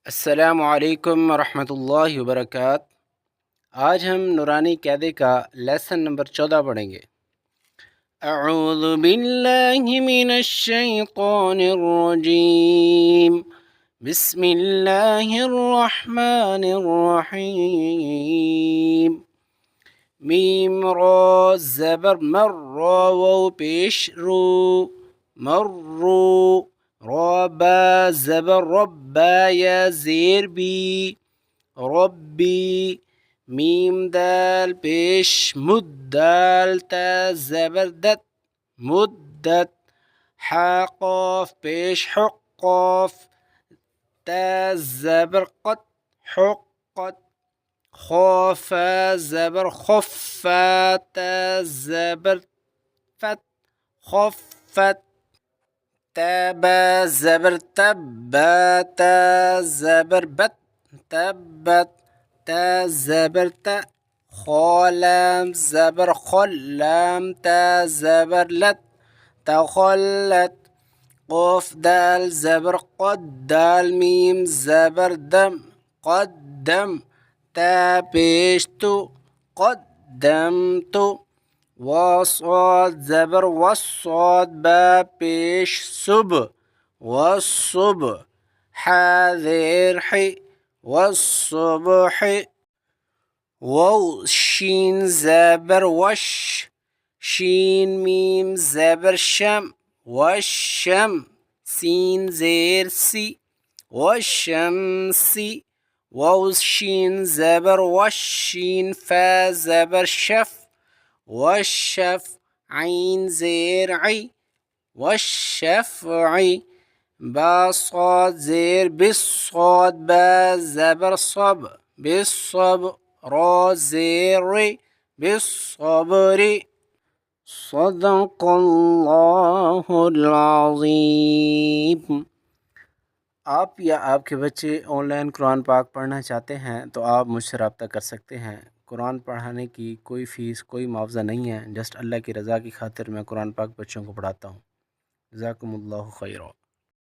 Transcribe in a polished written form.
अस्सलामु अलैकुम वरहमतुल्लाहि वबरकातुहू। आज हम नूरानी क़यादे का लेसन नंबर 14 पढ़ेंगे। अऊज़ु बिल्लाहि मिनश शैतानिर रजीम। बिस्मिल्लाहिर रहमानिर रहीम। मीम रा ज़बर मर रा वाव पेश रू मर्रू। रबा ज़बर रब्बा या ज़ेर बी रब्बी। मीम दाल पेश मुद्दाल ता ज़बर दत मुद्दत। हा क़ाफ पेश हुक़्क़ाफ ता ज़बर क़त हुक़्क़त। ख़ाफ़ा ज़बर ख़फ़्फ़ा ता ज़बर फ़त ख़फ़्फ़त। तबा ज़बर तब्बा ता ज़बर बत तब्बत ता ज़बर त। ख़ालाम ज़बर ख़ल्लाम ता ज़बर लत तख़ल्लत। क़ाफ दाल ज़बर क़द दाल मीम ज़बर दम क़द्दम ता पेश तु क़द्दमतु। वस्वाद ज़बर वस्वाद बा पेश सुब वस्सुब। हा ज़ेर ही वस्सुबह। वाव शीन ज़बर वश शीन मीम ज़बर शम वशम। सीन ज़ेर सी वशमसी। वाव शीन ज़बर वश शीन फ़ा ज़बर शफ वशफ। ऐन ज़ेर आई वशफ़ई। बा स्वाद ज़ेर बिस स्वाद बा ज़बर सब बिस्सब। रा ज़ेर रे बिस्सब्रि। सदक़ल्लाहुल अज़ीम। आप या आपके बच्चे ऑनलाइन कुरान पाक पढ़ना चाहते हैं तो आप मुझसे रब्ता कर सकते हैं। कुरान पढ़ाने की कोई फ़ीस कोई मुआवज़ा नहीं है, जस्ट अल्लाह की रज़ा की खातिर मैं कुरान पाक बच्चों को पढ़ाता हूँ। जज़ाकुमुल्लाहु खैरा।